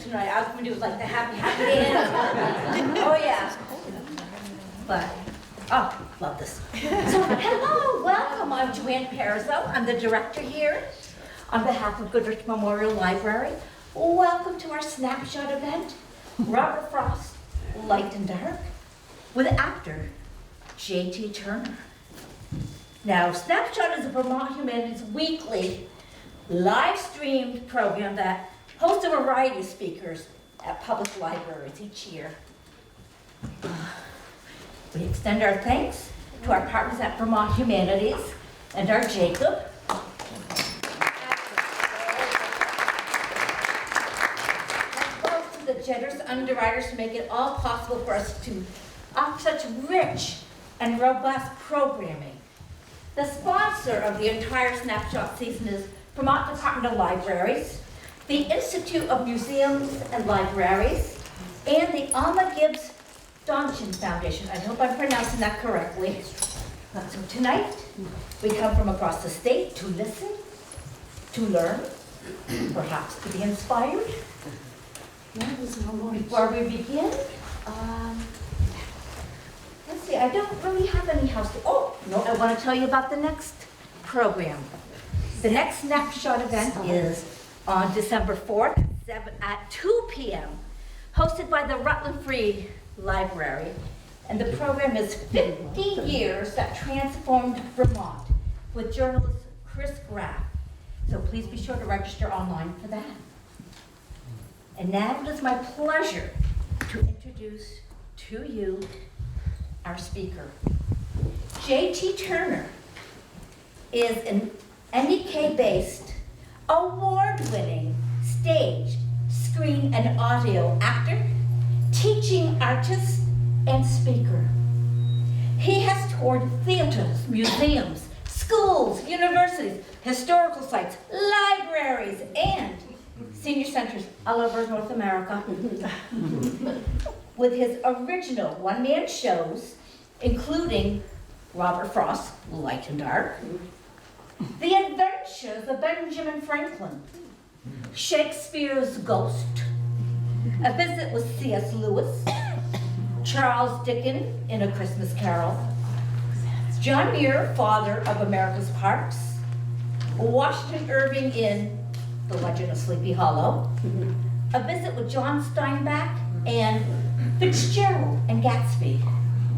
tonight. I was going to do like the happy dance. Oh, yeah. But, oh, love this. So, hello, welcome. I'm Joanne Perizzo. I'm the director here. On behalf of Goodrich Memorial Library, welcome to our snapshot event. Robert Frost, Light and Dark, with actor J.T. Turner. Now, Snapshot is a Vermont Humanities weekly live-streamed program that hosts a variety of speakers at public libraries each year. We extend our thanks to our partners at Vermont Humanities and our Jacob. As well as to the generous underwriters who make it all possible for us to offer such rich and robust programming. The sponsor of the entire Snapshot season is Vermont Department of Libraries, the Institute of Museums and Libraries, and the Alma Gibbs Donchen Foundation. I hope I'm pronouncing that correctly. So tonight, we come from across the state to listen, to learn, perhaps to be inspired. Before we begin, let's see, I don't really have any house. Oh, no, I want to tell you about the next program. The next Snapshot event is on December 4th at 2 p.m., hosted by the Rutland Free Library. And the program is 50 years that transformed Vermont with journalist Chris Graff. So please be sure to register online for that. And now it is my pleasure to introduce to you our speaker. J.T. Turner is an NEK-based, award-winning stage, screen, and audio actor, teaching artist, and speaker. He has toured theaters, museums, schools, universities, historical sites, libraries, and senior centers all over North America. With his original one-man shows, including Robert Frost, Light and Dark, The Adventures of Benjamin Franklin, Shakespeare's Ghost, A Visit with C.S. Lewis, Charles Dickens in A Christmas Carol, John Muir, Father of America's Parks, Washington Irving in The Legend of Sleepy Hollow, A Visit with John Steinbeck, and Fitzgerald and Gatsby,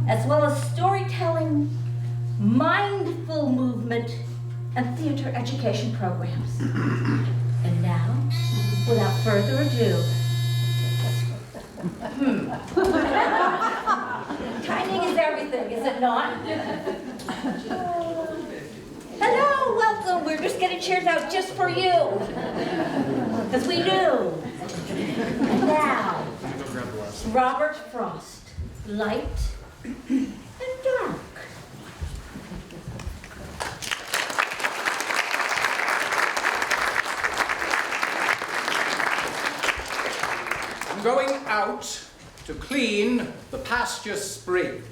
as well as storytelling, mindful movement, and theater education programs. And now, without further ado, timing is everything, is it not? Hello, welcome. We're just getting chairs out just for you, because we do. And now, Robert Frost, Light and Dark. I'm going out to clean the pasture spring.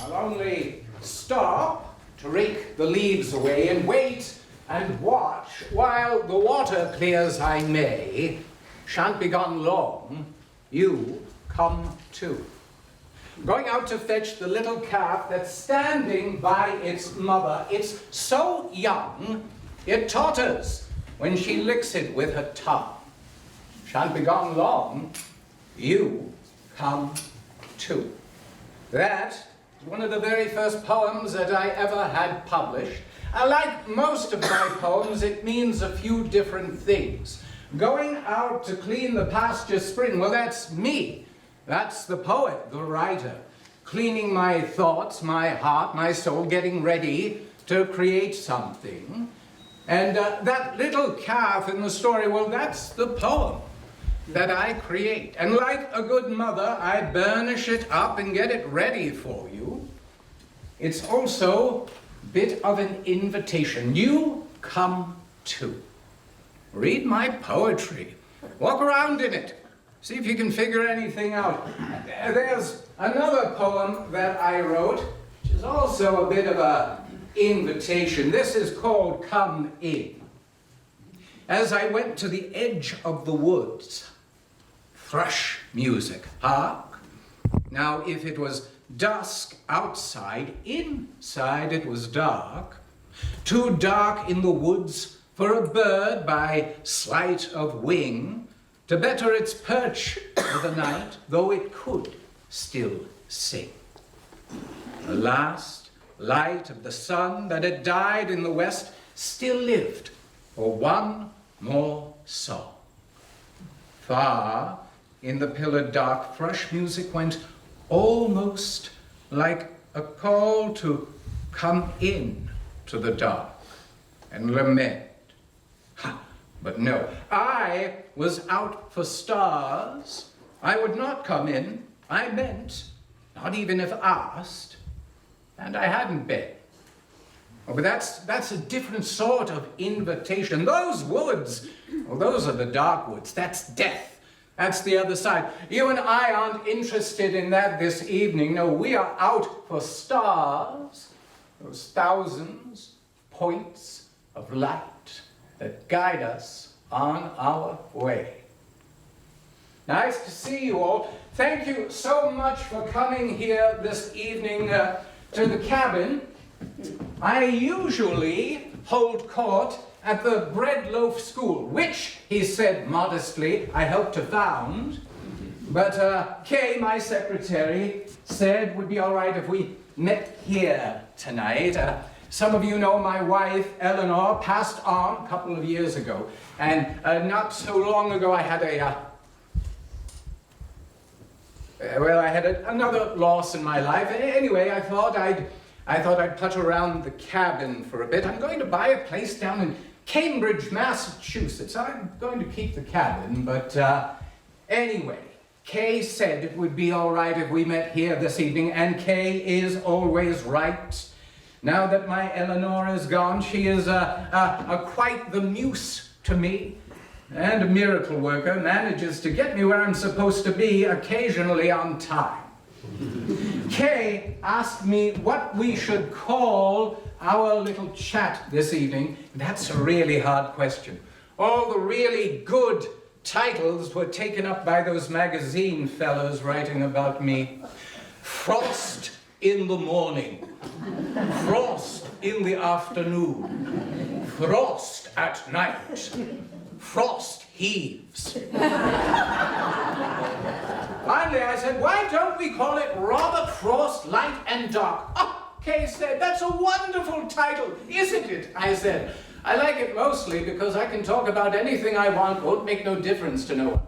I'll only stop to rake the leaves away and wait and watch while the water clears I may. Shan't be gone long, you come too. Going out to fetch the little calf that's standing by its mother. It's so young, it totters when she licks it with her tongue. Shan't be gone long, you come too. That is one of the very first poems that I ever had published. Like most of my poems, it means a few different things. Going out to clean the pasture spring, well, that's me. That's the poet, the writer, cleaning my thoughts, my heart, my soul, getting ready to create something. And that little calf in the story, well, that's the poem that I create. And like a good mother, I burnish it up and get it ready for you. It's also a bit of an invitation. You come too. Read my poetry. Walk around in it. See if you can figure anything out. There's another poem that I wrote, which is also a bit of an invitation. This is called Come In. As I went to the edge of the woods, thrush music. Hark! Now, if it was dusk outside, inside it was dark. Too dark in the woods for a bird by sleight of wing to better its perch for the night, though it could still sing. The last light of the sun that had died in the west still lived for one more song. Far in the pillared dark, thrush music went almost like a call to come in to the dark and lament. Ha! But no, I was out for stars. I would not come in, I meant, not even if asked, and I hadn't been. Oh, but that's a different sort of invitation. Those woods, well, those are the dark woods. That's death. That's the other side. You and I aren't interested in that this evening. No, we are out for stars, those thousands of points of light that guide us on our way. Nice to see you all. Thank you so much for coming here this evening to the cabin. I usually hold court at the Bread Loaf School, which, he said modestly, I helped to found. But Kay, my secretary, said it would be all right if we met here tonight. Some of you know my wife, Eleanor, passed on a couple of years ago. And not so long ago, I had another loss in my life. Anyway, I thought I'd putt around the cabin for a bit. I'm going to buy a place down in Cambridge, Massachusetts. I'm going to keep the cabin, but anyway, Kay said it would be all right if we met here this evening, and Kay is always right. Now that my Eleanor is gone, she is quite the muse to me, and a miracle worker, manages to get me where I'm supposed to be, occasionally on time. Kay asked me what we should call our little chat this evening. That's a really hard question. All the really good titles were taken up by those magazine fellows writing about me. Frost in the morning, frost in the afternoon, frost at night, frost heaves. Finally, I said, why don't we call it Robert Frost, Light and Dark? Oh, Kay said, that's a wonderful title, isn't it? I said, I like it mostly because I can talk about anything I want, won't make no difference to no one.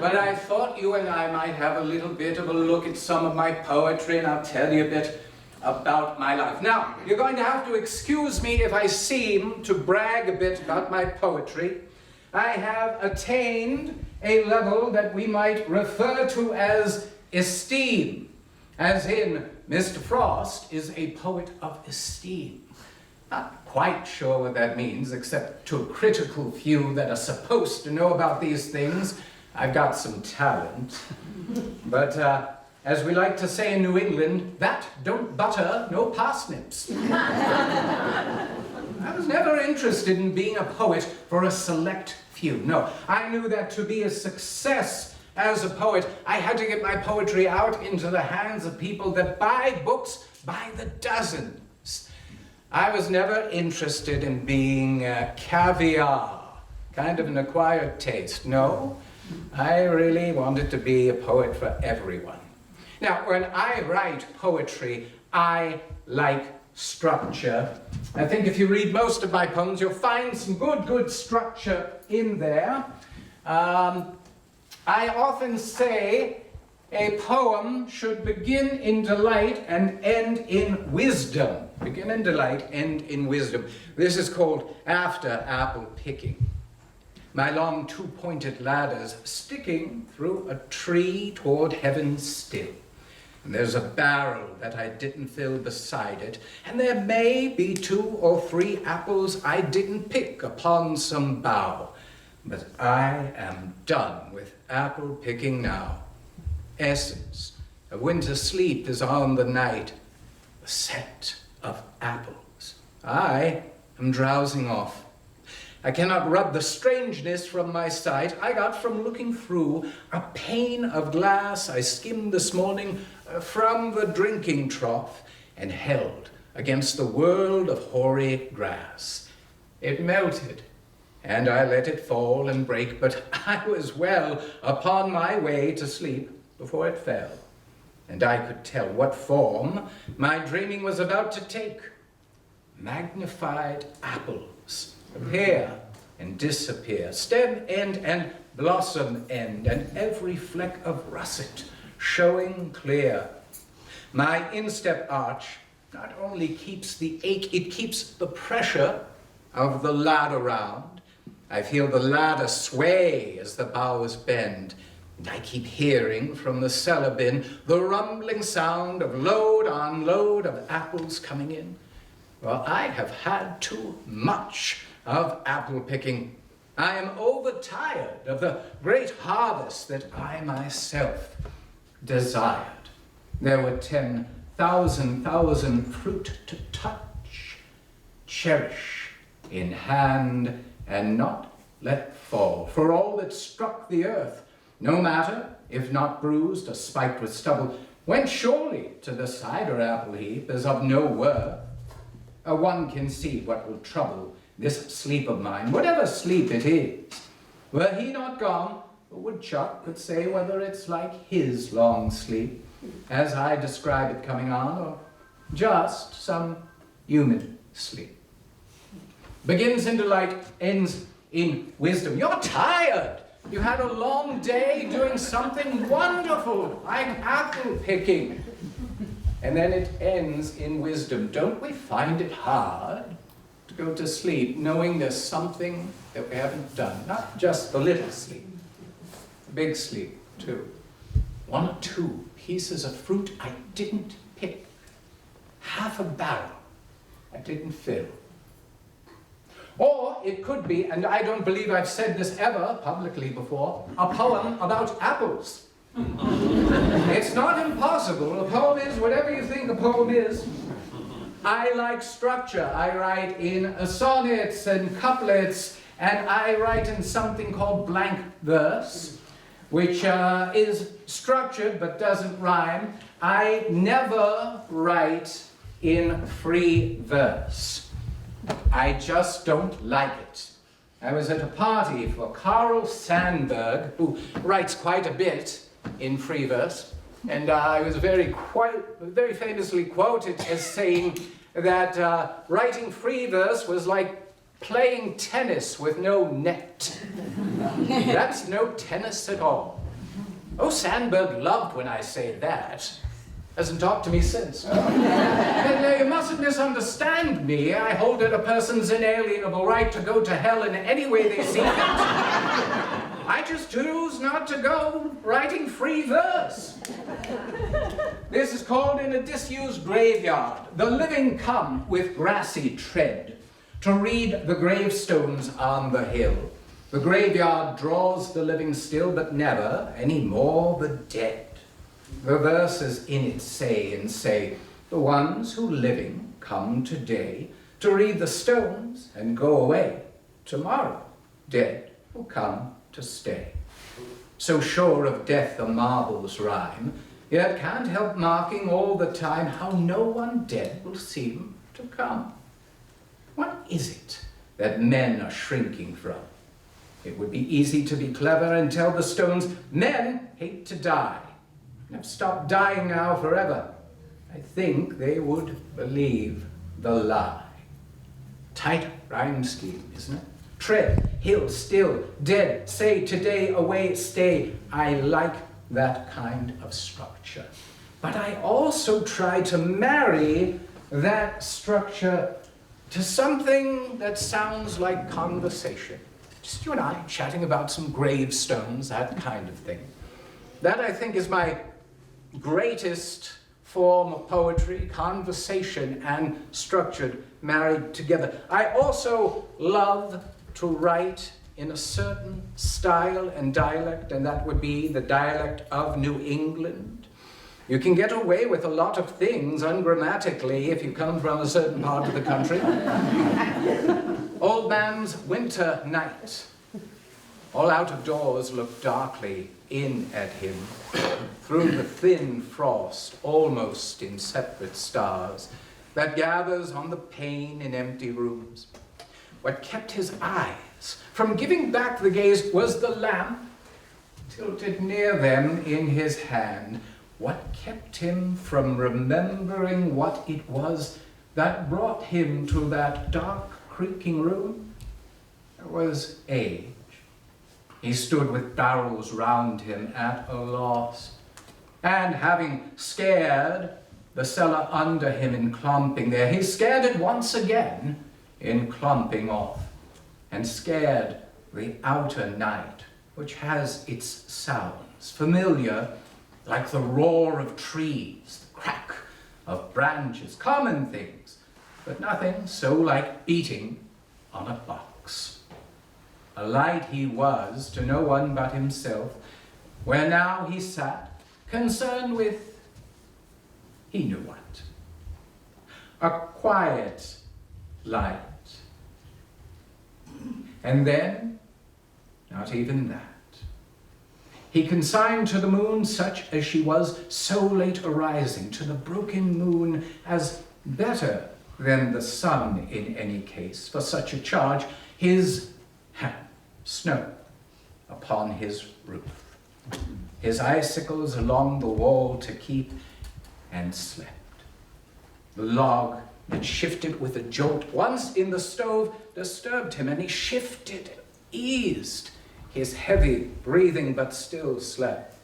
But I thought you and I might have a little bit of a look at some of my poetry, and I'll tell you a bit about my life. Now, you're going to have to excuse me if I seem to brag a bit about my poetry. I have attained a level that we might refer to as esteem, as in Mr. Frost is a poet of esteem. Not quite sure what that means, except to a critical few that are supposed to know about these things. I've got some talent. But as we like to say in New England, that don't butter no parsnips. I was never interested in being a poet for a select few. No, I knew that to be a success as a poet, I had to get my poetry out into the hands of people that buy books by the dozens. I was never interested in being caviar, kind of an acquired taste. No, I really wanted to be a poet for everyone. Now, when I write poetry, I like structure. I think if you read most of my poems, you'll find some good structure in there. I often say a poem should begin in delight and end in wisdom. Begin in delight, end in wisdom. This is called after apple picking. My long two-pointed ladder's sticking through a tree toward heaven still. And there's a barrel that I didn't fill beside it, and there may be 2 or 3 apples I didn't pick upon some bough. But I am done with apple picking now. Essence of winter sleep is on the night, the scent of apples. I am drowsing off. I cannot rub the strangeness from my sight I got from looking through a pane of glass I skimmed this morning from the drinking trough and held against the world of hoary grass. It melted, and I let it fall and break, but I was well upon my way to sleep before it fell, and I could tell what form my dreaming was about to take. Magnified apples appear and disappear, stem end and blossom end, and every fleck of russet showing clear. My instep arch not only keeps the ache, it keeps the pressure of the ladder round. I feel the ladder sway as the boughs bend, and I keep hearing from the cellar bin the rumbling sound of load on load of apples coming in. Well, I have had too much of apple picking. I am overtired of the great harvest that I myself desired. There were 10,000 fruit to touch, cherish in hand, and not let fall. For all that struck the earth, no matter if not bruised or spiked with stubble, went surely to the cider apple heap as of no worth. One can see what will trouble this sleep of mine, whatever sleep it is. Were he not gone, a woodchuck could say whether it's like his long sleep, as I describe it coming on, or just some human sleep. Begins in delight, ends in wisdom. You're tired. You had a long day doing something wonderful, like apple picking. And then it ends in wisdom. Don't we find it hard to go to sleep knowing there's something that we haven't done? Not just the little sleep, the big sleep too. 1 or 2 pieces of fruit I didn't pick. Half a barrel I didn't fill. Or it could be, and I don't believe I've said this ever publicly before, a poem about apples. It's not impossible. A poem is whatever you think a poem is. I like structure. I write in sonnets and couplets, and I write in something called blank verse, which is structured but doesn't rhyme. I never write in free verse. I just don't like it. I was at a party for Carl Sandburg, who writes quite a bit in free verse, and I was very famously quoted as saying that writing free verse was like playing tennis with no net. That's no tennis at all. Oh, Sandburg loved when I say that. Hasn't talked to me since. But you mustn't misunderstand me. I hold it a person's inalienable right to go to hell in any way they see fit. I just choose not to go writing free verse. This is called in a disused graveyard. The living come with grassy tread to read the gravestones on the hill. The graveyard draws the living still, but never any more the dead. The verses in it say and say, the ones who living come today to read the stones and go away. Tomorrow, dead will come to stay. So sure of death the marbles rhyme, yet can't help marking all the time how no one dead will seem to come. What is it that men are shrinking from? It would be easy to be clever and tell the stones, men hate to die, and have stopped dying now forever. I think they would believe the lie. Tight rhyme scheme, isn't it? Tread, hill, still, dead, say, today, away, stay. I like that kind of structure. But I also try to marry that structure to something that sounds like conversation. Just you and I chatting about some gravestones, that kind of thing. That, I think, is my greatest form of poetry, conversation and structured married together. I also love to write in a certain style and dialect, and that would be the dialect of New England. You can get away with a lot of things ungrammatically if you come from a certain part of the country. Old man's winter night. All out of doors looked darkly in at him through the thin frost, almost in separate stars, that gathers on the pane in empty rooms. What kept his eyes from giving back the gaze was the lamp tilted near them in his hand. What kept him from remembering what it was that brought him to that dark, creaking room? It was age. He stood with barrels round him at a loss, and having scared the cellar under him in clumping there, he scared it once again in clumping off, and scared the outer night, which has its sounds, familiar like the roar of trees, the crack of branches, common things, but nothing so like beating on a box. A light he was to no one but himself, where now he sat, concerned with he knew what. A quiet light. And then, not even that. He consigned to the moon such as she was, so late arising, to the broken moon as better than the sun in any case, for such a charge, his snow upon his roof, his icicles along the wall to keep, and slept. The log that shifted with a jolt once in the stove disturbed him, and he shifted, eased his heavy breathing, but still slept.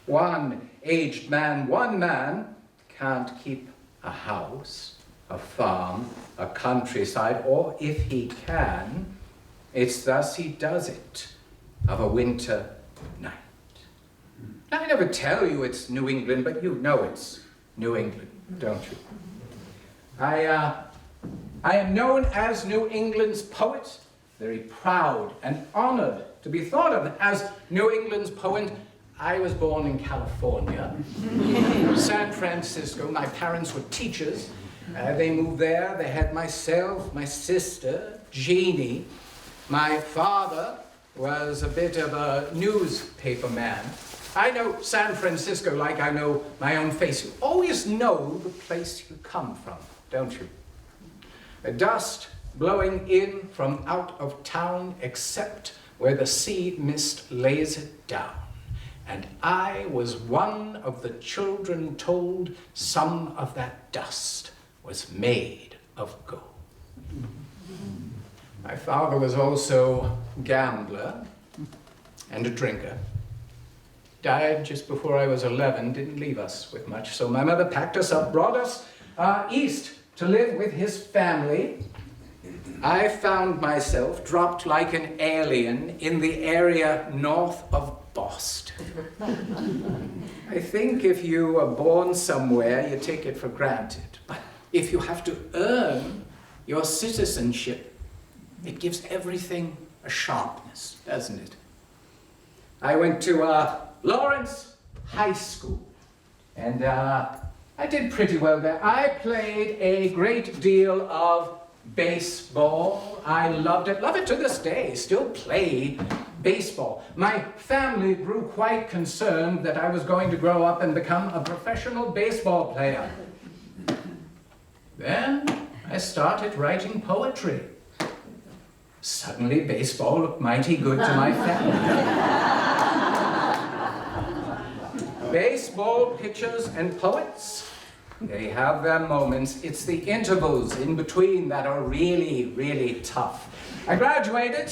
One aged man, one man, can't keep a house, a farm, a countryside, or if he can, it's thus he does it of a winter night. I never tell you it's New England, but you know it's New England, don't you? I am known as New England's poet, very proud and honored to be thought of as New England's poet. I was born in California, San Francisco. My parents were teachers. They moved there. They had myself, my sister, Jeannie. My father was a bit of a newspaper man. I know San Francisco like I know my own face. You always know the place you come from, don't you? The dust blowing in from out of town, except where the sea mist lays it down. And I was one of the children told some of that dust was made of gold. My father was also a gambler and a drinker. Died just before I was 11, didn't leave us with much, so my mother packed us up, brought us east to live with his family. I found myself dropped like an alien in the area north of Boston. I think if you are born somewhere, you take it for granted. But if you have to earn your citizenship, it gives everything a sharpness, doesn't it? I went to Lawrence High School, and I did pretty well there. I played a great deal of baseball. I loved it, love it to this day, still play baseball. My family grew quite concerned that I was going to grow up and become a professional baseball player. Then I started writing poetry. Suddenly baseball looked mighty good to my family. Baseball pitchers and poets, they have their moments. It's the intervals in between that are really, really tough. I graduated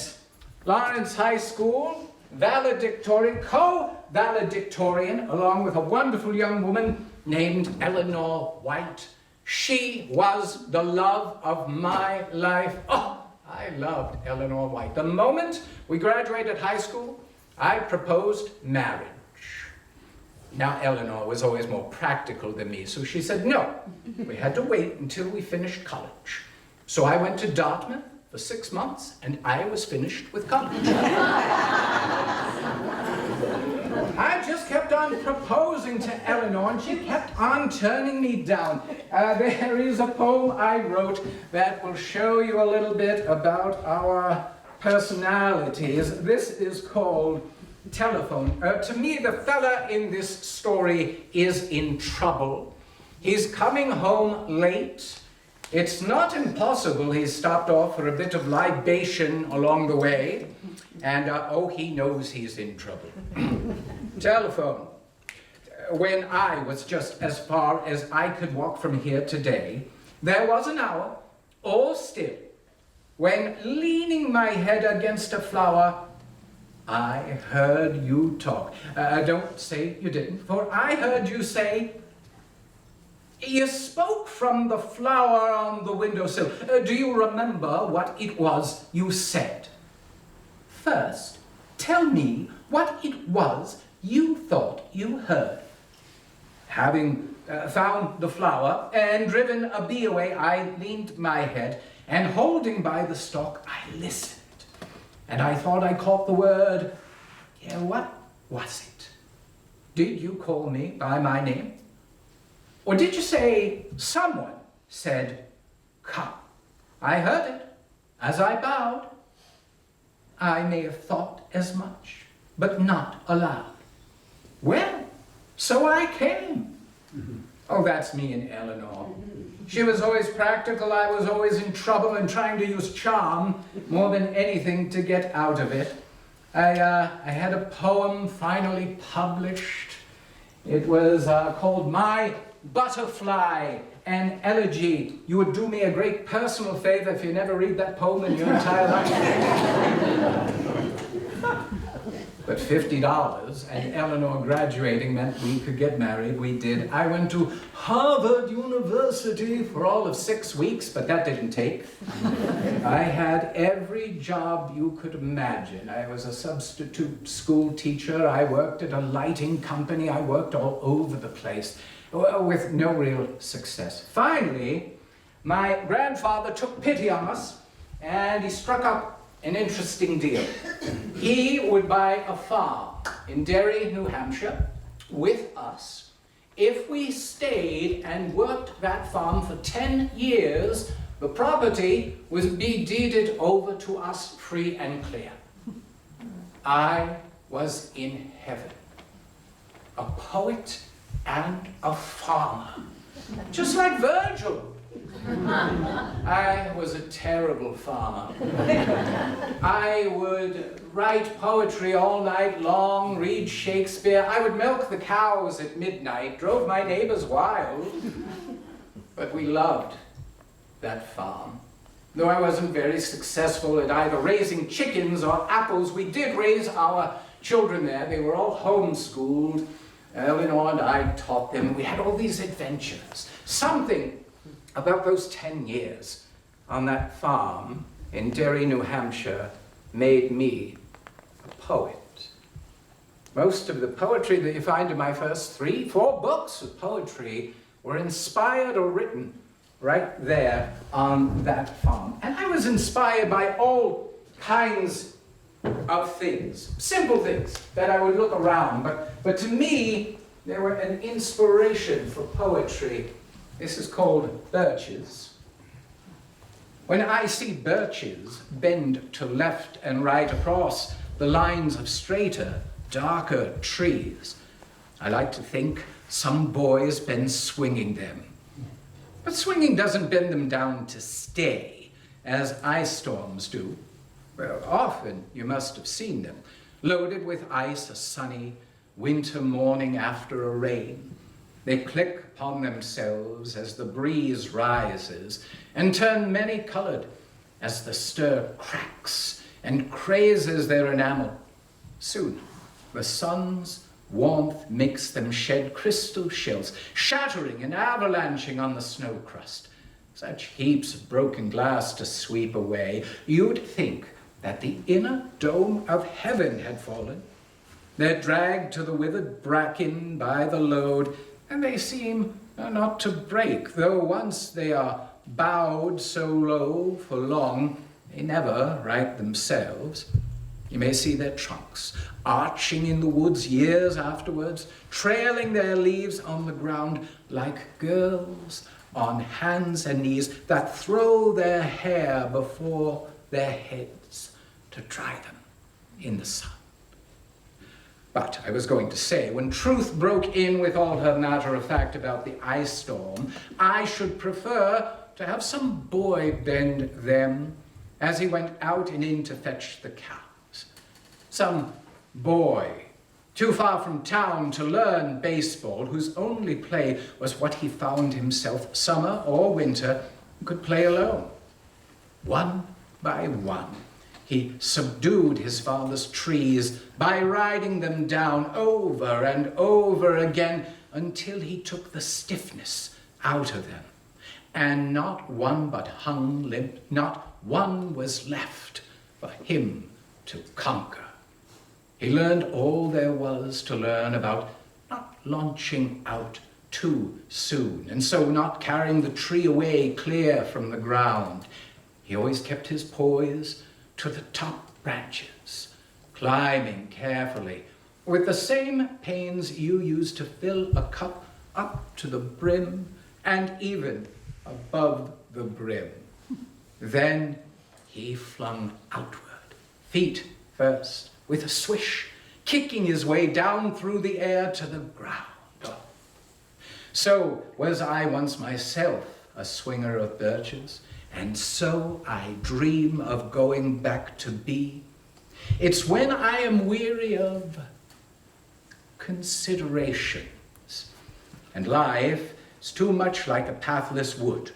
Lawrence High School, valedictorian, co-valedictorian, along with a wonderful young woman named Eleanor White. She was the love of my life. Oh, I loved Eleanor White. The moment we graduated high school, I proposed marriage. Now, Eleanor was always more practical than me, so she said no. We had to wait until we finished college. So I went to Dartmouth for 6 months, and I was finished with college. I just kept on proposing to Eleanor, and she kept on turning me down. There is a poem I wrote that will show you a little bit about our personalities. This is called Telephone. To me, the fella in this story is in trouble. He's coming home late. It's not impossible he's stopped off for a bit of libation along the way. And, oh, he knows he's in trouble. Telephone. When I was just as far as I could walk from here today, there was an hour, all still, when, leaning my head against a flower, I heard you talk. Don't say you didn't, for I heard you say, you spoke from the flower on the windowsill. Do you remember what it was you said? First, tell me what it was you thought you heard. Having found the flower and driven a bee away, I leaned my head, and holding by the stalk, I listened. And I thought I caught the word. Yeah, what was it? Did you call me by my name? Or did you say someone said, come? I heard it as I bowed. I may have thought as much, but not aloud. Well, so I came. Oh, that's me and Eleanor. She was always practical, I was always in trouble and trying to use charm more than anything to get out of it. I had a poem finally published. It was called My Butterfly, an Elegy. You would do me a great personal favor if you never read that poem in your entire life. But $50 and Eleanor graduating meant we could get married. We did. I went to Harvard University for all of 6 weeks, but that didn't take. I had every job you could imagine. I was a substitute school teacher. I worked at a lighting company. I worked all over the place with no real success. Finally, my grandfather took pity on us, and he struck up an interesting deal. He would buy a farm in Derry, New Hampshire, with us if we stayed and worked that farm for 10 years. The property would be deeded over to us free and clear. I was in heaven, a poet and a farmer, just like Virgil. I was a terrible farmer. I would write poetry all night long, read Shakespeare. I would milk the cows at midnight, drove my neighbors wild. But we loved that farm. Though I wasn't very successful at either raising chickens or apples, we did raise our children there. They were all homeschooled. Eleanor and I taught them. We had all these adventures. Something about those 10 years on that farm in Derry, New Hampshire, made me a poet. Most of the poetry that you find in my first 3-4 books of poetry were inspired or written right there on that farm. And I was inspired by all kinds of things, simple things that I would look around, but to me, they were an inspiration for poetry. This is called birches. When I see birches bend to left and right across the lines of straighter, darker trees, I like to think some boy's been swinging them. But swinging doesn't bend them down to stay, as ice storms do. Well, often you must have seen them, loaded with ice a sunny winter morning after a rain. They click upon themselves as the breeze rises and turn many-colored as the stir cracks and crazes their enamel. Soon, the sun's warmth makes them shed crystal shells, shattering and avalanching on the snow crust. Such heaps of broken glass to sweep away, you'd think that the inner dome of heaven had fallen. They're dragged to the withered bracken by the load, and they seem not to break, though once they are bowed so low for long, they never right themselves. You may see their trunks arching in the woods years afterwards, trailing their leaves on the ground like girls on hands and knees that throw their hair before their heads to dry them in the sun. But I was going to say, when truth broke in with all her matter of fact about the ice storm, I should prefer to have some boy bend them as he went out and in to fetch the cows. Some boy too far from town to learn baseball, whose only play was what he found himself, summer or winter, could play alone. One by one, he subdued his father's trees by riding them down over and over again until he took the stiffness out of them. And not one but hung limp, not one was left for him to conquer. He learned all there was to learn about not launching out too soon, and so not carrying the tree away clear from the ground. He always kept his poise to the top branches, climbing carefully, with the same pains you use to fill a cup up to the brim and even above the brim. Then he flung outward, feet first, with a swish, kicking his way down through the air to the ground. So was I once myself a swinger of birches, and so I dream of going back to be. It's when I am weary of considerations, and life is too much like a pathless wood,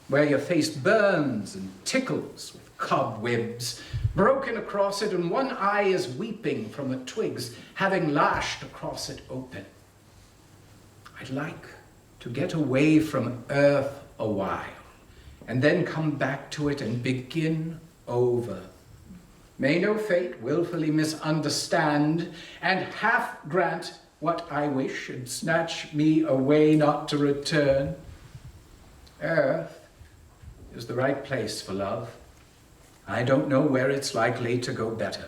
where your face burns and tickles with cobwebs broken across it, and one eye is weeping from the twigs having lashed across it open. I'd like to get away from earth a while, and then come back to it and begin over. May no fate willfully misunderstand and half grant what I wish and snatch me away not to return. Earth is the right place for love. I don't know where it's likely to go better.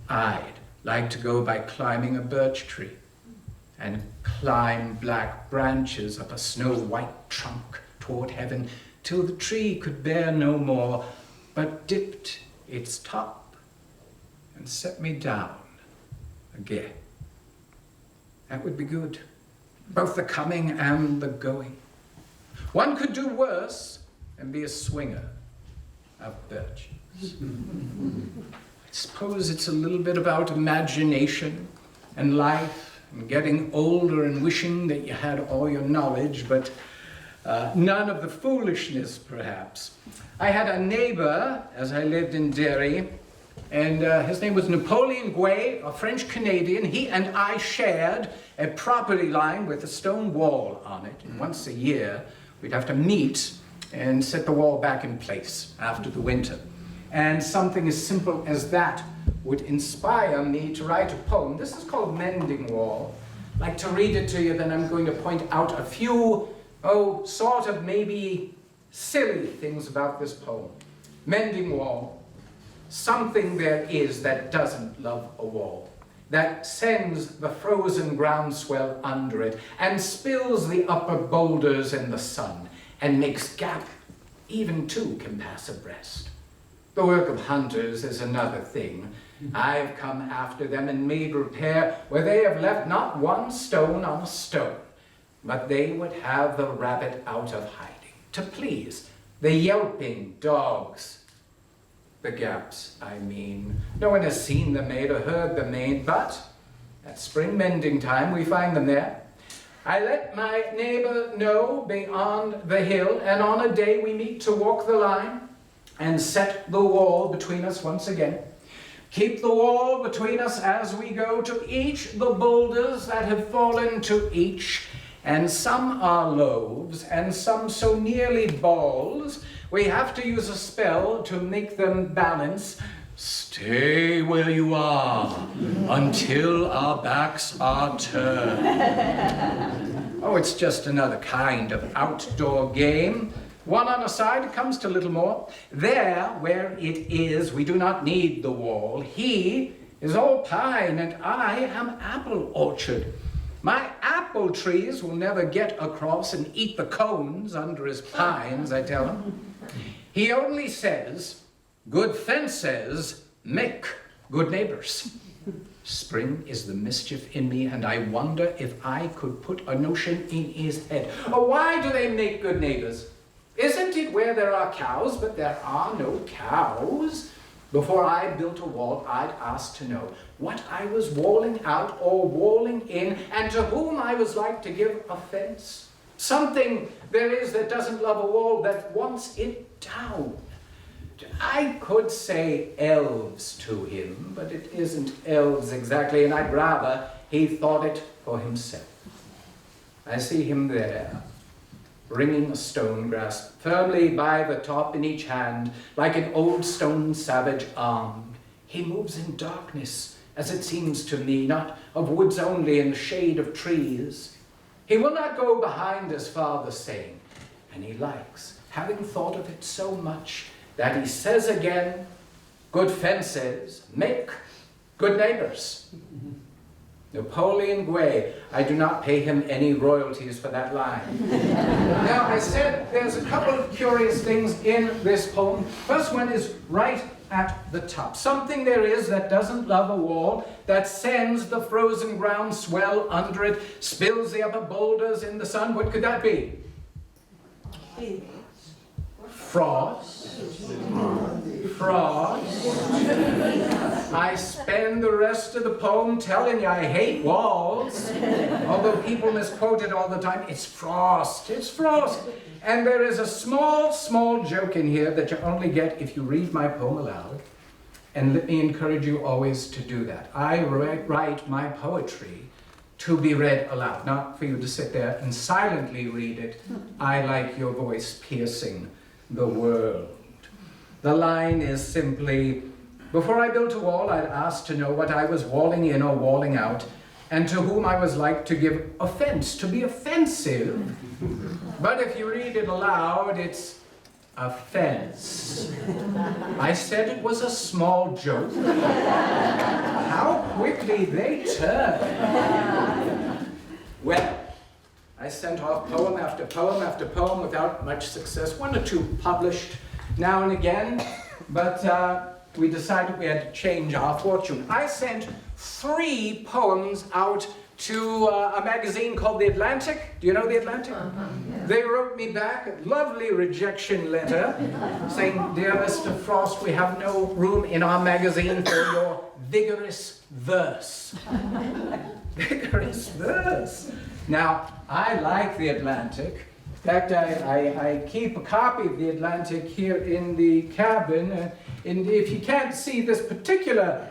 I'd like to go by climbing a birch tree and climb black branches up a snow-white trunk toward heaven till the tree could bear no more, but dipped its top and set me down again. That would be good, both the coming and the going. One could do worse and be a swinger of birches. I suppose it's a little bit about imagination and life and getting older and wishing that you had all your knowledge, but none of the foolishness, perhaps. I had a neighbor as I lived in Derry, and his name was Napoleon Guay, a French-Canadian. He and I shared a property line with a stone wall on it, and once a year we'd have to meet and set the wall back in place after the winter. And something as simple as that would inspire me to write a poem. This is called Mending Wall. I'd like to read it to you, then I'm going to point out a few, sort of maybe silly things about this poem. Mending Wall. Something there is that doesn't love a wall, that sends the frozen groundswell under it and spills the upper boulders in the sun, and makes gap even two can pass abreast. The work of hunters is another thing. I've come after them and made repair where they have left not one stone on a stone, but they would have the rabbit out of hiding, to please the yelping dogs. The gaps, I mean. No one has seen them made or heard them made, but at spring mending time we find them there. I let my neighbor know beyond the hill, and on a day we meet to walk the line and set the wall between us once again. Keep the wall between us as we go to each the boulders that have fallen to each, and some are loaves and some so nearly balls we have to use a spell to make them balance. Stay where you are until our backs are turned. Oh, it's just another kind of outdoor game, One on a side comes to Littlemore. There, where it is, we do not need the wall. He is all pine, and I am apple orchard. My apple trees will never get across and eat the cones under his pines, I tell him. He only says, good fences make good neighbors. Spring is the mischief in me, and I wonder if I could put a notion in his head. Oh, why do they make good neighbors? Isn't it where there are cows, but there are no cows? Before I built a wall, I'd ask to know what I was walling out or walling in, and to whom I was like to give offense. Something there is that doesn't love a wall, that wants it down. I could say elves to him, but it isn't elves exactly, and I'd rather he thought it for himself. I see him there, ringing a stone grasped firmly by the top in each hand, like an old stone savage armed. He moves in darkness, as it seems to me, not of woods only, in the shade of trees. He will not go behind his father's saying, and he likes, having thought of it so much, that he says again, good fences make good neighbors. Napoleon Guay, I do not pay him any royalties for that line. Now, I said there's a couple of curious things in this poem. First one is right at the top. Something there is that doesn't love a wall, that sends the frozen ground swell under it, spills the upper boulders in the sun. What could that be? Frost. Frost. I spend the rest of the poem telling you I hate walls. Although people misquote it all the time. It's frost. It's frost. And there is a small, small joke in here that you only get if you read my poem aloud. And let me encourage you always to do that. I write my poetry to be read aloud, not for you to sit there and silently read it. I like your voice piercing the world. The line is simply, before I built a wall, I'd ask to know what I was walling in or walling out, and to whom I was like to give offense, to be offensive. But if you read it aloud, it's offense. I said it was a small joke. How quickly they turn. Well, I sent off poem after poem after poem without much success. One or two published now and again, but we decided we had to change our fortune. I sent 3 poems out to a magazine called The Atlantic. Do you know The Atlantic? Yeah. They wrote me back a lovely rejection letter saying, dear Mr. Frost, we have no room in our magazine for your vigorous verse. Vigorous verse. Now, I like The Atlantic. In fact, I keep a copy of The Atlantic here in the cabin. And if you can't see this particular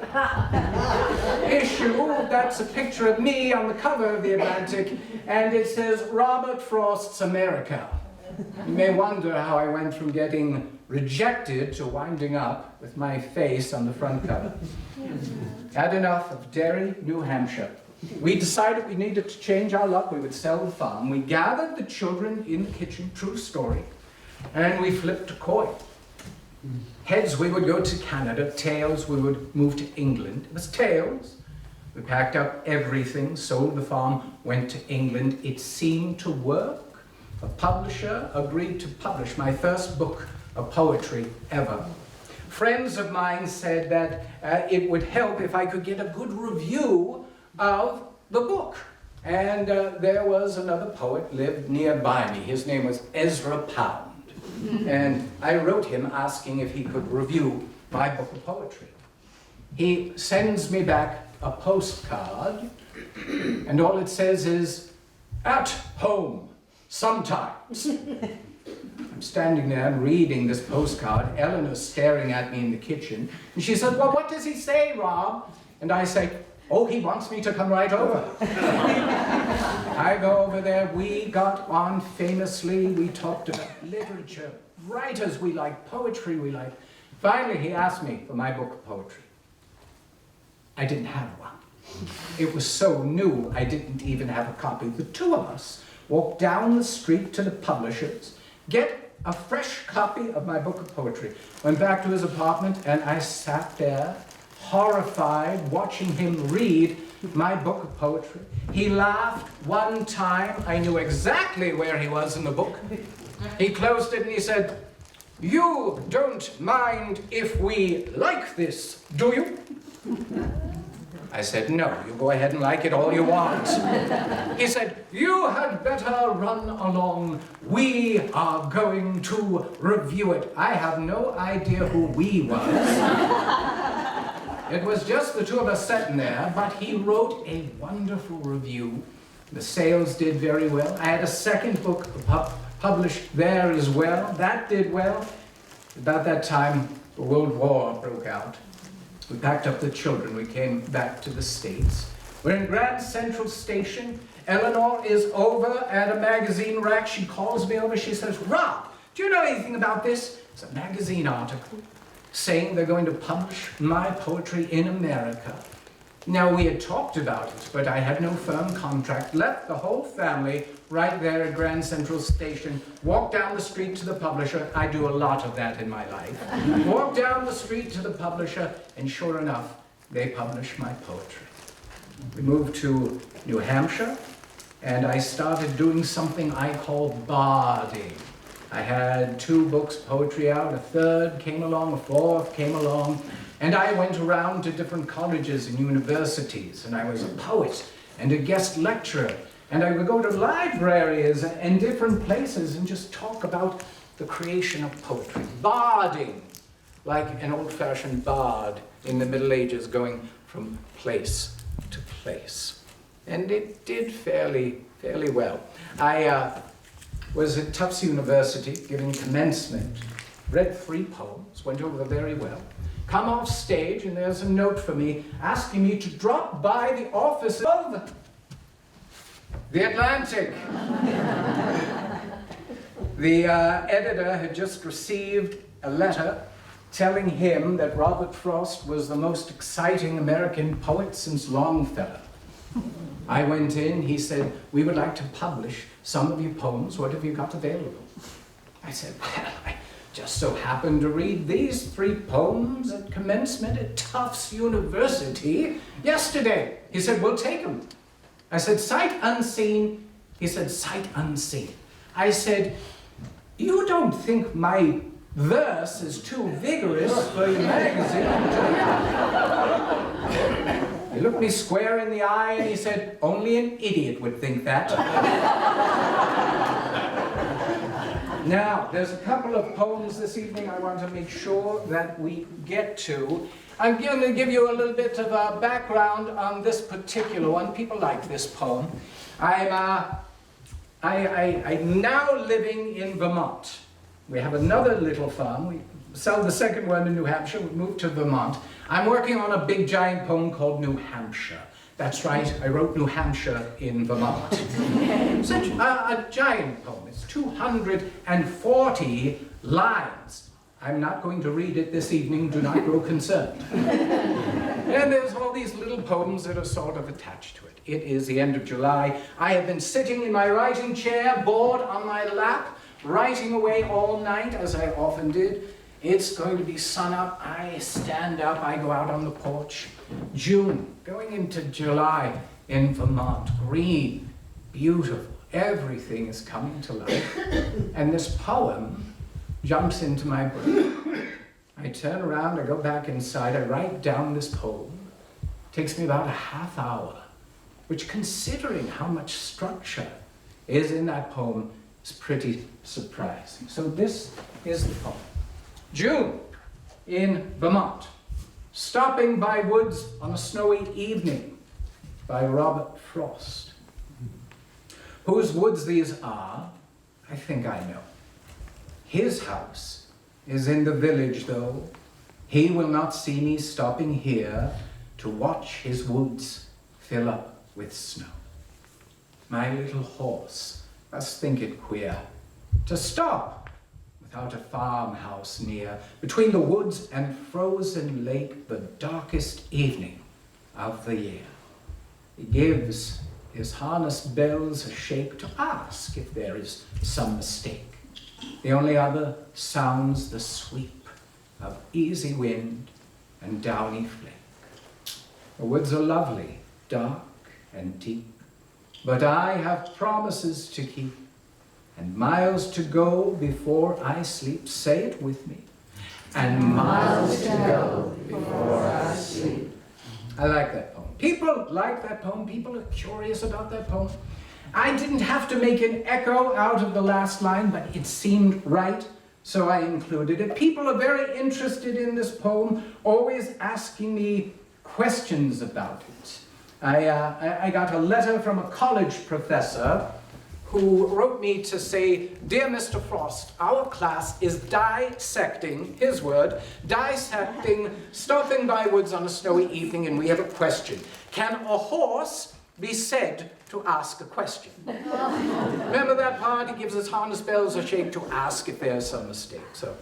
issue, that's a picture of me on the cover of The Atlantic, and it says, Robert Frost's America. You may wonder how I went from getting rejected to winding up with my face on the front cover. Had enough of Derry, New Hampshire. We decided we needed to change our luck. We would sell the farm. We gathered the children in the kitchen, true story, and we flipped a coin. Heads, we would go to Canada. Tails, we would move to England. It was tails. We packed up everything, sold the farm, went to England. It seemed to work. A publisher agreed to publish my first book of poetry ever. Friends of mine said that it would help if I could get a good review of the book. And there was another poet lived nearby me. His name was Ezra Pound. And I wrote him asking if he could review my book of poetry. He sends me back a postcard, and all it says is, at home, sometimes. I'm standing there and reading this postcard. Eleanor's staring at me in the kitchen, and she said, well, what does he say, Rob? And I say, oh, he wants me to come right over. I go over there. We got on famously. We talked about literature, writers we like, poetry we like. Finally, he asked me for my book of poetry. I didn't have one. It was so new, I didn't even have a copy. The two of us walked down the street to the publishers, get a fresh copy of my book of poetry. Went back to his apartment, and I sat there, horrified, watching him read my book of poetry. He laughed one time. I knew exactly where he was in the book. He closed it and he said, "You don't mind if we like this, do you?" I said, "No, you go ahead and like it all you want." He said, "You had better run along. We are going to review it." I have no idea who we was. It was just the two of us sitting there, but he wrote a wonderful review. The sales did very well. I had a second book published there as well. That did well. About that time, the World War broke out. We packed up the children. We came back to the States. We're in Grand Central Station. Eleanor is over at a magazine rack. She calls me over. She says, "Rob, do you know anything about this?" It's a magazine article saying they're going to publish my poetry in America. Now, we had talked about it, but I had no firm contract. Left the whole family right there at Grand Central Station. Walked down the street to the publisher. I do a lot of that in my life. Walked down the street to the publisher, and sure enough, they published my poetry. We moved to New Hampshire, and I started doing something I call barding. I had 2 books of poetry out, a third came along, a fourth came along, and I went around to different colleges and universities, and I was a poet and a guest lecturer, and I would go to libraries and different places and just talk about the creation of poetry. Barding, like an old-fashioned bard in the Middle Ages going from place to place. And it did fairly well. I was at Tufts University giving commencement, read 3 poems, went over very well. Come off stage, and there's a note for me asking me to drop by the office of the Atlantic. The editor had just received a letter telling him that Robert Frost was the most exciting American poet since Longfellow. I went in, he said, "We would like to publish some of your poems. What have you got available?" I said, "Well, I just so happened to read these 3 poems at commencement at Tufts University yesterday." He said, "We'll take them." I said, "Sight unseen?" He said, "Sight unseen." I said, "You don't think my verse is too vigorous for your magazine, do you?" He looked me square in the eye and he said, "Only an idiot would think that." Now, there's a couple of poems this evening I want to make sure that we get to. I'm going to give you a little bit of a background on this particular one. People like this poem. I'm now living in Vermont. We have another little farm. We sell the second one in New Hampshire. We moved to Vermont. I'm working on a big giant poem called New Hampshire. That's right, I wrote New Hampshire in Vermont. It's a giant poem. It's 240 lines. I'm not going to read it this evening, do not grow concerned. And there's all these little poems that are sort of attached to it. It is the end of July. I have been sitting in my writing chair, board on my lap, writing away all night, as I often did. It's going to be sun up. I stand up, I go out on the porch. June, going into July in Vermont. Green, beautiful. Everything is coming to life. And this poem jumps into my brain. I turn around, I go back inside, I write down this poem. It takes me about a half hour, which, considering how much structure is in that poem, is pretty surprising. So this is the poem. June in Vermont. Stopping by woods on a snowy evening, by Robert Frost. Whose woods these are, I think I know. His house is in the village, though. He will not see me stopping here to watch his woods fill up with snow. My little horse must think it queer to stop without a farmhouse near, between the woods and frozen lake, the darkest evening of the year. He gives his harness bells a shake to ask if there is some mistake. The only other sounds the sweep of easy wind and downy flake. The woods are lovely, dark and deep, but I have promises to keep and miles to go before I sleep. Say it with me. And miles to go before I sleep. I like that poem. People like that poem. People are curious about that poem. I didn't have to make an echo out of the last line, but it seemed right, so I included it. People are very interested in this poem, always asking me questions about it. I got a letter from a college professor who wrote me to say, "Dear Mr. Frost, our class is dissecting," his word, "dissecting stopping by woods on a snowy evening, and we have a question. Can a horse be said to ask a question?" Remember that part? He gives his harness bells a shake to ask if there's some mistake. So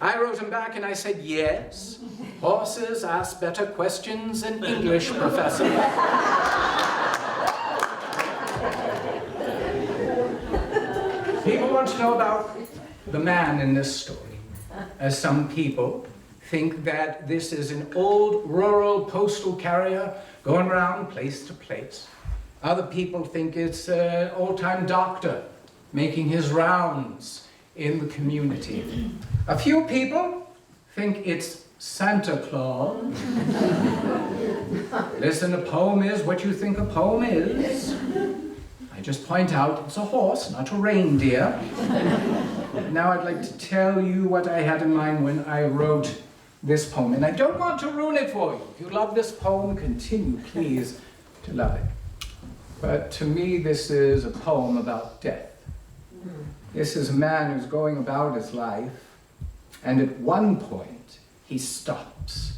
I wrote him back and I said, yes, horses ask better questions than English, Professor. People want to know about the man in this story, as some people think that this is an old rural postal carrier going around place to place. Other people think it's an old-time doctor making his rounds in the community. A few people think it's Santa Claus. Listen, a poem is what you think a poem is. I just point out it's a horse, not a reindeer. Now I'd like to tell you what I had in mind when I wrote this poem. And I don't want to ruin it for you. If you love this poem, continue, please, to love it. But to me, this is a poem about death. This is a man who's going about his life, and at one point, he stops.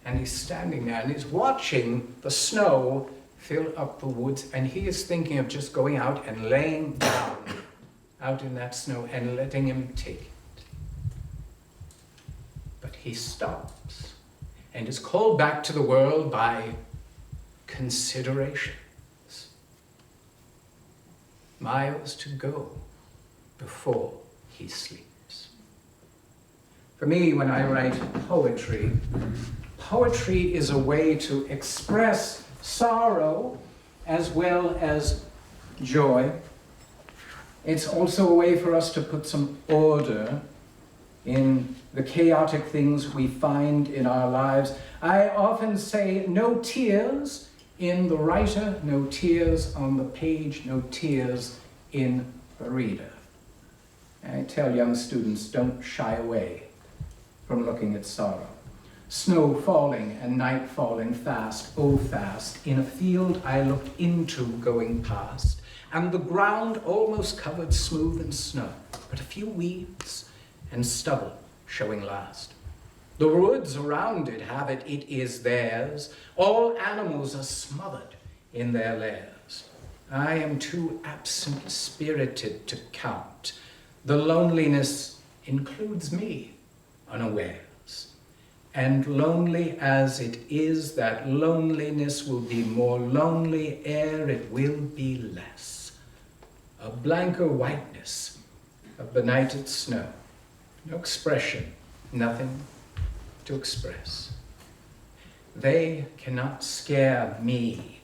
And he's standing there, and he's watching the snow fill up the woods, and he is thinking of just going out and laying down out in that snow and letting him take it. But he stops and is called back to the world by considerations. Miles to go before he sleeps. For me, when I write poetry, poetry is a way to express sorrow as well as joy. It's also a way for us to put some order in the chaotic things we find in our lives. I often say, no tears in the writer, no tears on the page, no tears in the reader. And I tell young students, don't shy away from looking at sorrow. Snow falling and night falling fast, oh fast, in a field I looked into going past, and the ground almost covered smooth in snow, but a few weeds and stubble showing last. The woods around it have it, it is theirs. All animals are smothered in their lairs. I am too absent-spirited to count. The loneliness includes me unawares. And lonely as it is, that loneliness will be more lonely ere it will be less. A blanker whiteness of benighted snow. No expression, nothing to express. They cannot scare me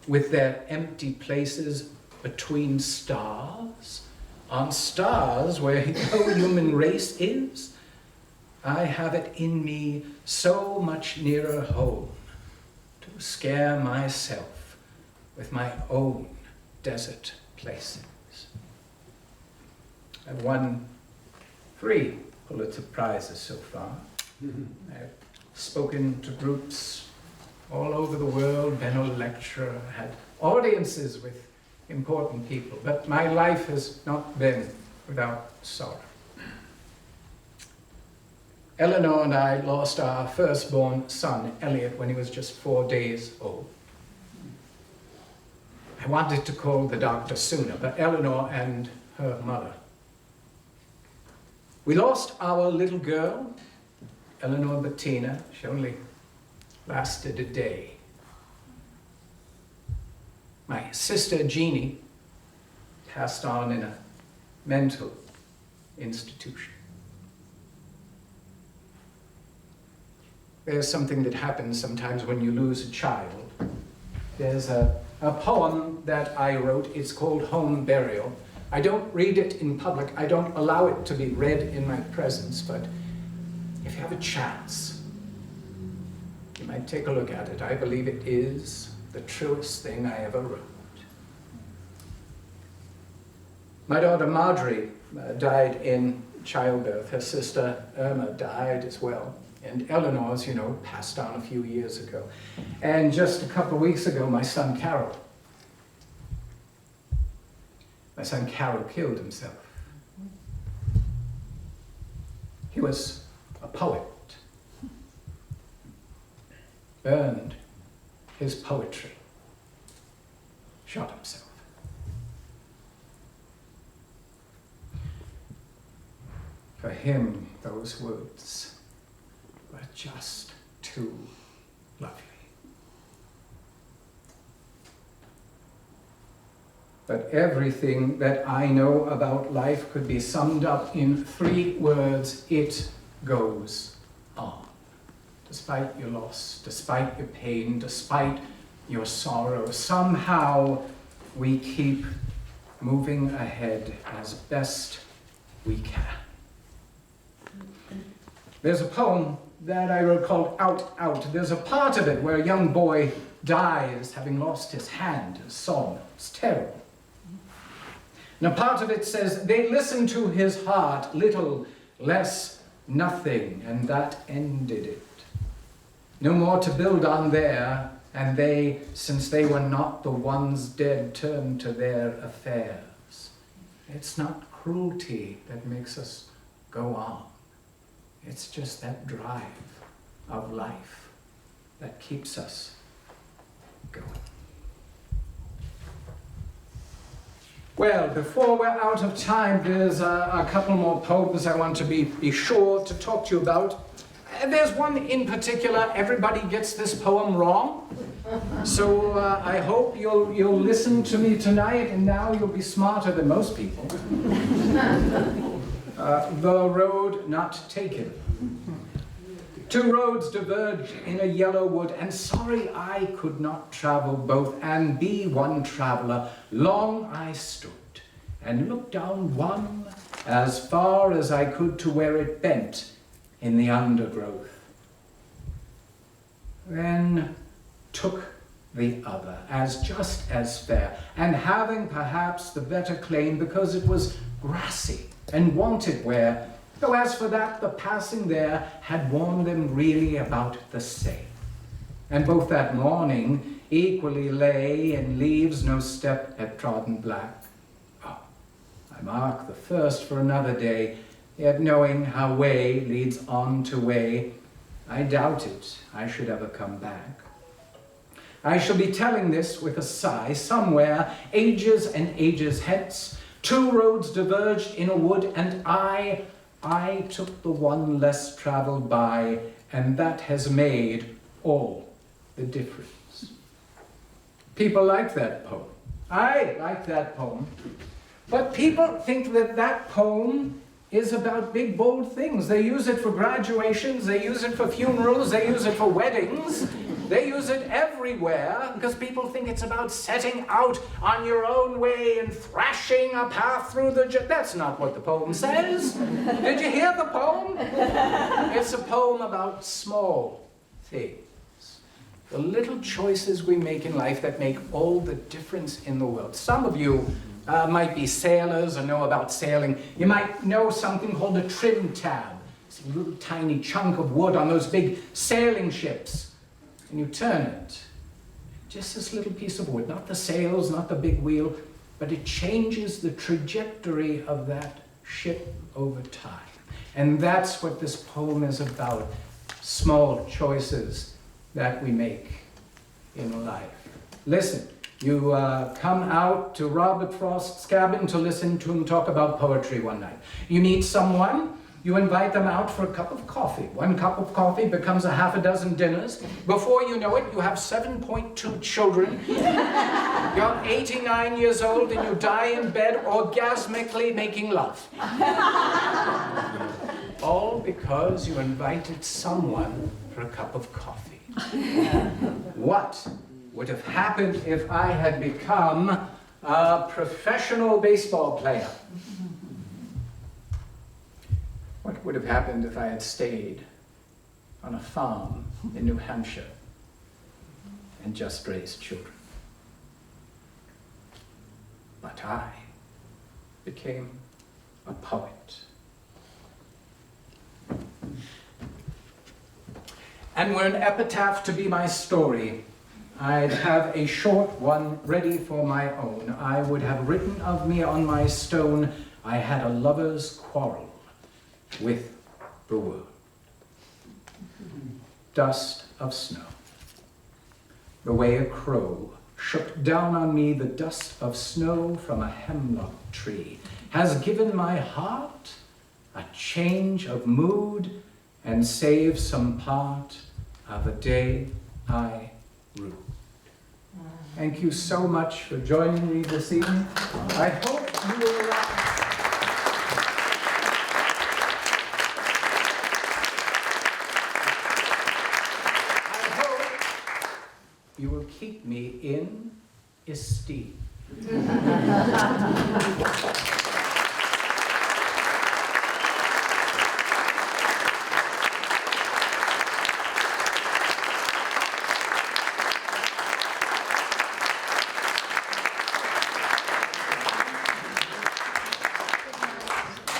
with their empty places between stars, on stars where no human race is. I have it in me so much nearer home to scare myself with my own desert places. I've won 3 Pulitzer Prizes so far. I've spoken to groups all over the world, been a lecturer, had audiences with important people, but my life has not been without sorrow. Eleanor and I lost our firstborn son, Elliot, when he was just 4 days old. I wanted to call the doctor sooner, but Eleanor and her mother. We lost our little girl, Eleanor Bettina. She only lasted a day. My sister Jeannie passed on in a mental institution. There's something that happens sometimes when you lose a child. There's a poem that I wrote. It's called Home Burial. I don't read it in public. I don't allow it to be read in my presence, but if you have a chance, you might take a look at it. I believe it is the truest thing I ever wrote. My daughter Marjorie died in childbirth. Her sister Irma died as well. And Eleanor, as you know, passed on a few years ago. And just a couple of weeks ago, my son Carol killed himself. He was a poet. Burned his poetry. Shot himself. For him, those words were just too lovely. But everything that I know about life could be summed up in 3 words: it goes on. Despite your loss, despite your pain, despite your sorrow, somehow we keep moving ahead as best we can. There's a poem that I wrote called Out, Out. There's a part of it where a young boy dies having lost his hand, a sob. It's terrible. And a part of it says, they listened to his heart, little, less, nothing, and that ended it. No more to build on there, and they, since they were not the ones dead, turned to their affairs. It's not cruelty that makes us go on. It's just that drive of life that keeps us going. Well, before we're out of time, there's a couple more poems I want to be sure to talk to you about. There's one in particular, everybody gets this poem wrong. So I hope you'll listen to me tonight, and now you'll be smarter than most people. The Road Not Taken. 2 roads diverged in a yellow wood, and sorry I could not travel both and be one traveler. Long I stood and looked down one as far as I could to where it bent in the undergrowth. Then took the other as just as fair, and having perhaps the better claim because it was grassy and wanted wear, though as for that, the passing there had worn them really about the same. And both that morning equally lay in leaves no step had trodden black. Oh, I mark the first for another day, yet knowing how way leads on to way, I doubted I should ever come back. I shall be telling this with a sigh somewhere, ages and ages hence. 2 roads diverged in a wood, and I took the one less traveled by, and that has made all the difference. People like that poem. I like that poem. But people think that that poem is about big, bold things. They use it for graduations, they use it for funerals, they use it for weddings. They use it everywhere because people think it's about setting out on your own way and thrashing a path through the... That's not what the poem says. Did you hear the poem? It's a poem about small things. The little choices we make in life that make all the difference in the world. Some of you might be sailors or know about sailing. You might know something called a trim tab. It's a little tiny chunk of wood on those big sailing ships. And you turn it, just this little piece of wood, not the sails, not the big wheel, but it changes the trajectory of that ship over time. And that's what this poem is about, small choices that we make in life. Listen, you come out to Robert Frost's cabin to listen to him talk about poetry one night. You meet someone, you invite them out for a cup of coffee. 1 cup of coffee becomes a half a dozen dinners. Before you know it, you have 7.2 children. You're 89 years old and you die in bed orgasmically making love. All because you invited someone for a cup of coffee. What would have happened if I had become a professional baseball player? What would have happened if I had stayed on a farm in New Hampshire and just raised children? But I became a poet. And were an epitaph to be my story, I'd have a short one ready for my own. I would have written of me on my stone, I had a lover's quarrel with the world. Dust of snow. The way a crow shook down on me the dust of snow from a hemlock tree has given my heart a change of mood and saved some part of a day I ruled. Thank you so much for joining me this evening. I hope you will you will keep me in esteem.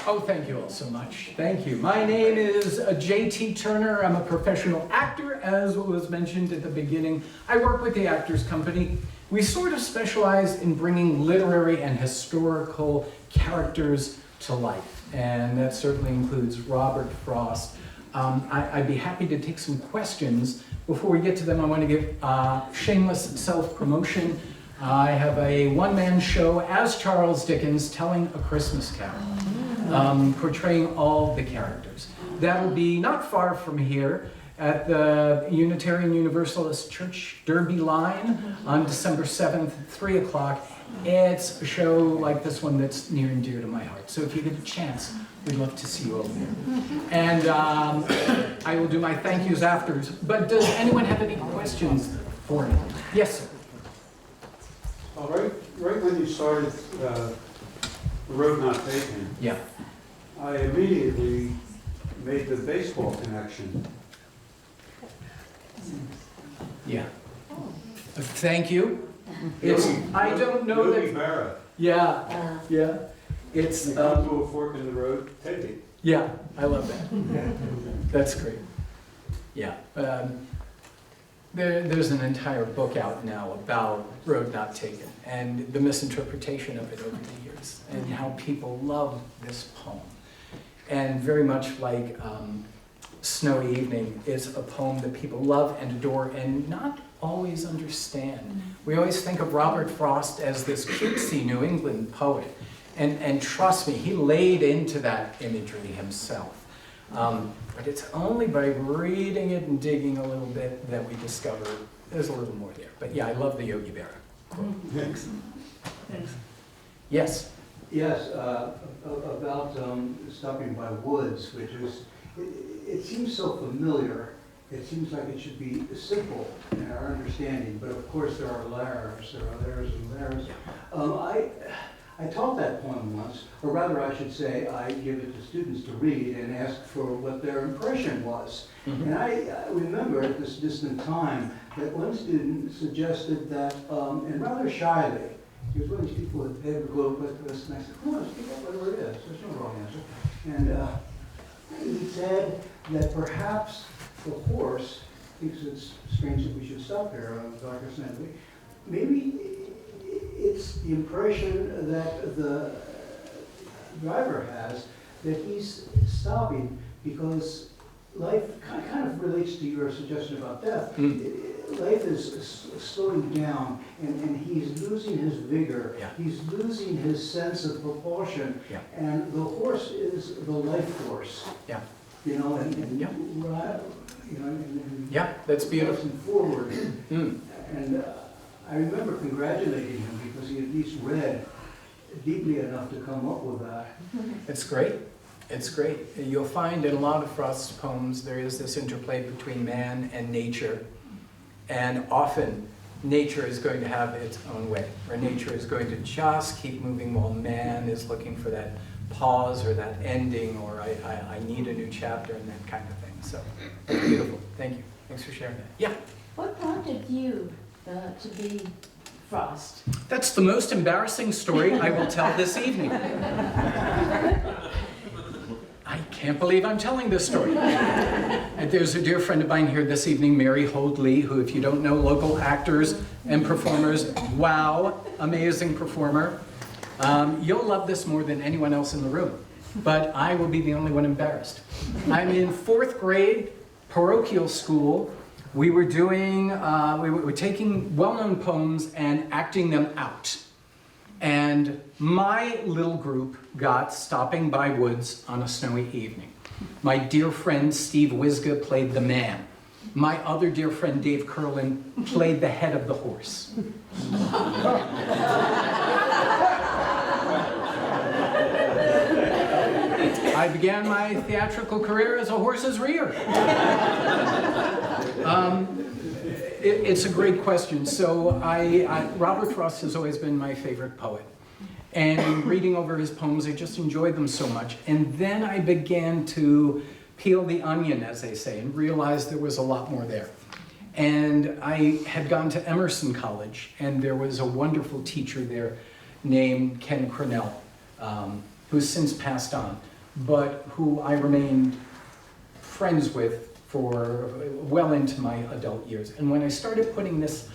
Oh, thank you all so much. Thank you. My name is J.T. Turner. I'm a professional actor, as was mentioned at the beginning. I work with the Actors Company. We sort of specialize in bringing literary and historical characters to life, and that certainly includes Robert Frost. I'd be happy to take some questions. Before we get to them, I want to give shameless self-promotion. I have a one-man show as Charles Dickens telling a Christmas carol. Portraying all the characters. That will be not far from here at the Unitarian Universalist Church Derby Line on December 7th, 3 o'clock. It's a show like this one that's near and dear to my heart. So if you get a chance, we'd love to see you over there. And I will do my thank yous afterwards. But does anyone have any questions for me? Yes, sir. Right when you started The Road Not Taken, Yeah. I immediately made the baseball connection. Yeah. Thank you. It's, I don't know Yogi that. Berra. Yeah. Yeah. It's. You come to a fork in the road, take it. Yeah, I love that. That's great. Yeah. There's an entire book out now about Road Not Taken and the misinterpretation of it over the years and how people love this poem. And very much like Snowy Evening is a poem that people love and adore and not always understand. We always think of Robert Frost as this cutesy New England poet. And trust me, he laid into that imagery himself. But it's only by reading it and digging a little bit that we discover there's a little more there. But yeah, I love the Yogi Berra quote. Thanks. Thanks. Yes? Yes, about stopping by woods, which is, it seems so familiar. It seems like it should be simple in our understanding, but of course there are layers, and layers. I taught that poem once, or rather I should say I give it to students to read and ask for what their impression was. Mm-hmm. And I remember at this distant time that one student suggested that, and rather shyly, he was one of these people with paper glue put to us, and I said, come on, speak up whatever it is. There's no wrong answer. And he said that perhaps the horse thinks it's strange that we should stop here on the darkest night of the week. Maybe it's the impression that the driver has that he's stopping because life kind of relates to your suggestion about death. Life is slowing down, and he's losing his vigor. Yeah. He's losing his sense of propulsion. Yeah. And the horse is the life force. Yeah. You know, and yeah. You know, and yeah, that's beautiful. Forward. And I remember congratulating him because he at least read deeply enough to come up with that. It's great. It's great. You'll find in a lot of Frost's poems there is this interplay between man and nature. And often nature is going to have its own way, or nature is going to just keep moving while man is looking for that pause or that ending, or I need a new chapter and that kind of thing. So it's beautiful. Thank you. Thanks for sharing that. Yeah? What prompted you to be Frost? That's the most embarrassing story I will tell this evening. I can't believe I'm telling this story. And there's a dear friend of mine here this evening, Mary Hoadley, who, if you don't know local actors and performers, wow, amazing performer. You'll love this more than anyone else in the room, but I will be the only one embarrassed. I'm in 4th grade parochial school. We were taking well-known poems and acting them out. And my little group got Stopping by Woods on a Snowy Evening. My dear friend Steve Wisga played the man. My other dear friend Dave Curlin played the head of the horse. I began my theatrical career as a horse's rear. It's a great question. So Robert Frost has always been my favorite poet. And in reading over his poems, I just enjoyed them so much. And then I began to peel the onion, as they say, and realized there was a lot more there. And I had gone to Emerson College, and there was a wonderful teacher there named Ken Cornell, who's since passed on, but who I remained friends with for well into my adult years. And when I started putting this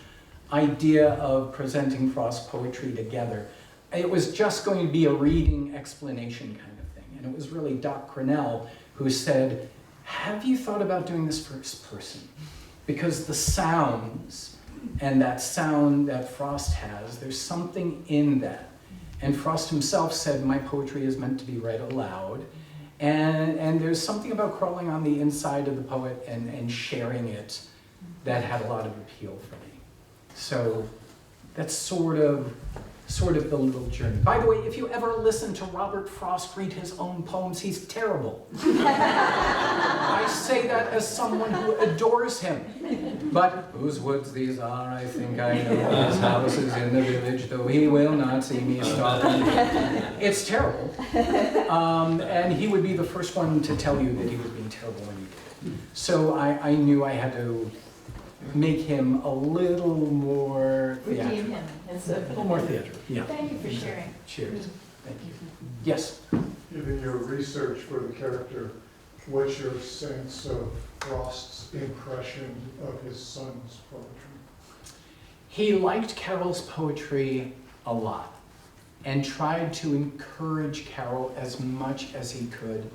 idea of presenting Frost poetry together, it was just going to be a reading explanation kind of thing. And it was really Doc Cornell who said, have you thought about doing this first person? Because the sounds and that sound that Frost has, there's something in that. And Frost himself said, my poetry is meant to be read aloud. And there's something about crawling on the inside of the poet and sharing it that had a lot of appeal for me. So that's sort of the little journey. By the way, if you ever listen to Robert Frost read his own poems, he's terrible. I say that as someone who adores him. But whose woods these are, I think I know. His house is in the village, though he will not see me stopping. It's terrible. And he would be the first one to tell you that he was being terrible when he did it. So I knew I had to make him a little more theatrical. Redeem him. A little more theatrical, yeah. Thank you for sharing. Cheers. Thank you. Yes? Given your research for the character, what's your sense of Frost's impression of his son's poetry? He liked Carol's poetry a lot and tried to encourage Carol as much as he could.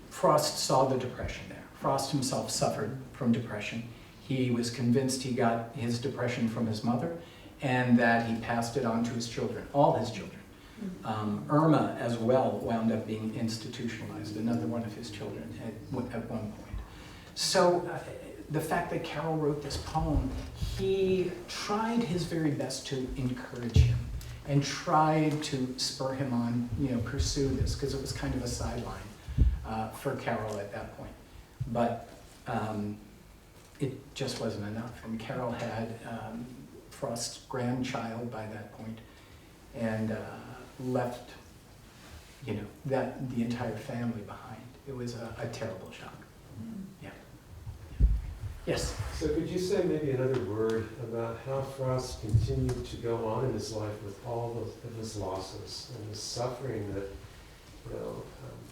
Frost saw the depression there. Frost himself suffered from depression. He was convinced he got his depression from his mother and that he passed it on to his children, all his children. Irma, as well, wound up being institutionalized, another one of his children at one point. So the fact that Carol wrote this poem, he tried his very best to encourage him and tried to spur him on, pursue this, because it was kind of a sideline for Carol at that point. But it just wasn't enough. And Carol had Frost's grandchild by that point, and left, the entire family behind. It was a terrible shock. Yeah. Yes? So could you say maybe another word about how Frost continued to go on in his life with all of his losses and the suffering that,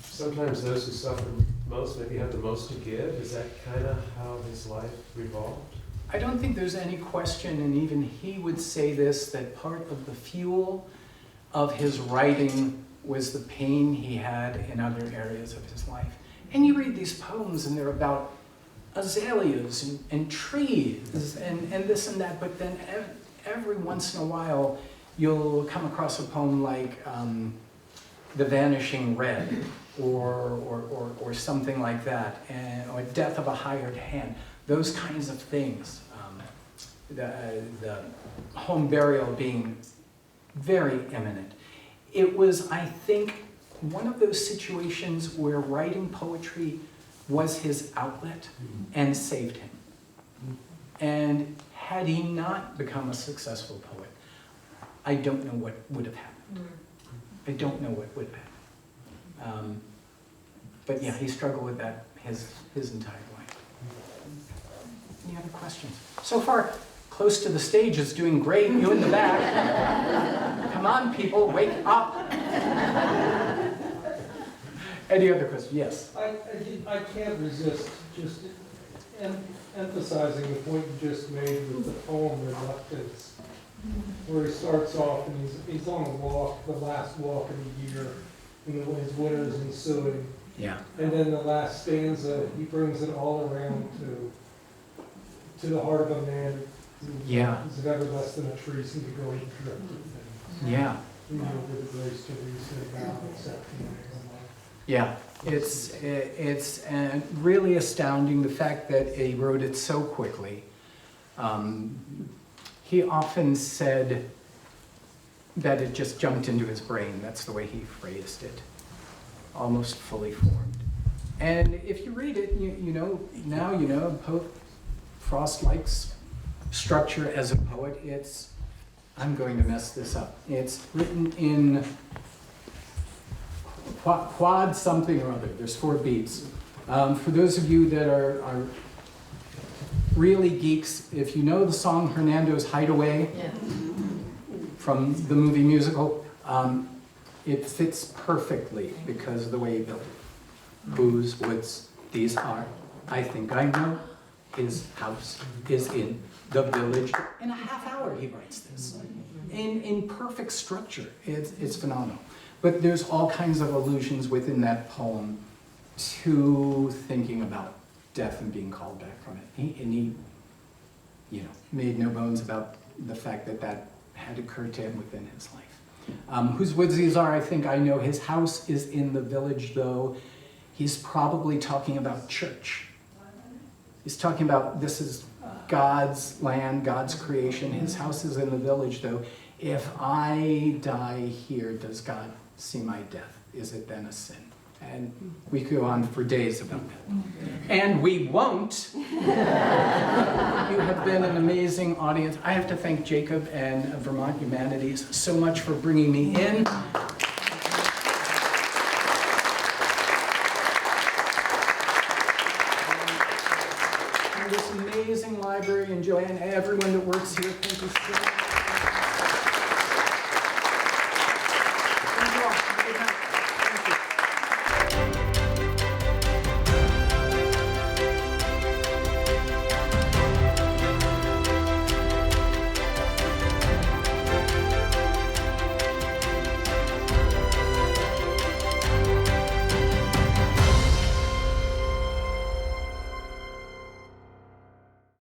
sometimes those who suffer most maybe have the most to give? Is that kind of how his life revolved? I don't think there's any question, and even he would say this, that part of the fuel of his writing was the pain he had in other areas of his life. And you read these poems and they're about azaleas and trees and this and that, but then every once in a while you'll come across a poem like The Vanishing Red or something like that, or Death of a Hired Hand, those kinds of things. the home burial being very imminent. It was, I think, one of those situations where writing poetry was his outlet and saved him. And had he not become a successful poet, I don't know what would have happened. I don't know what would have happened. But yeah, he struggled with that his entire life. Any other questions? So far, close to the stage is doing great. You in the back. Come on, people, wake up. Any other questions? Yes. I can't resist just emphasizing the point you just made with the poem Reluctance, where he starts off and he's on a walk, the last walk of the year, and his winter's ensuing. Yeah. And then the last stanza, he brings it all around to the heart of a man who is ever less than a tree, seemed to go and drift. Yeah. You know, with the grace to reason about accepting. Yeah, it's really astounding the fact that he wrote it so quickly. He often said that it just jumped into his brain. That's the way he phrased it, almost fully formed. And if you read it, you know, now you know, Frost likes structure as a poet. I'm going to mess this up. It's written in quad something or other. There's 4 beats. For those of you that are really geeks, if you know the song Hernando's Hideaway from the movie musical, it fits perfectly because of the way he built it. Whose woods these are, I think I know. His house is in the village. In a half hour he writes this. In perfect structure. It's phenomenal. But there's all kinds of allusions within that poem to thinking about death and being called back from it. He made no bones about the fact that had occurred to him within his life. Whose woods these are, I think I know. His house is in the village, though. He's probably talking about church. He's talking about this is God's land, God's creation. His house is in the village, though. If I die here, does God see my death? Is it then a sin? And we could go on for days about that. And we won't. You have been an amazing audience. I have to thank Jacob and Vermont Humanities so much for bringing me in.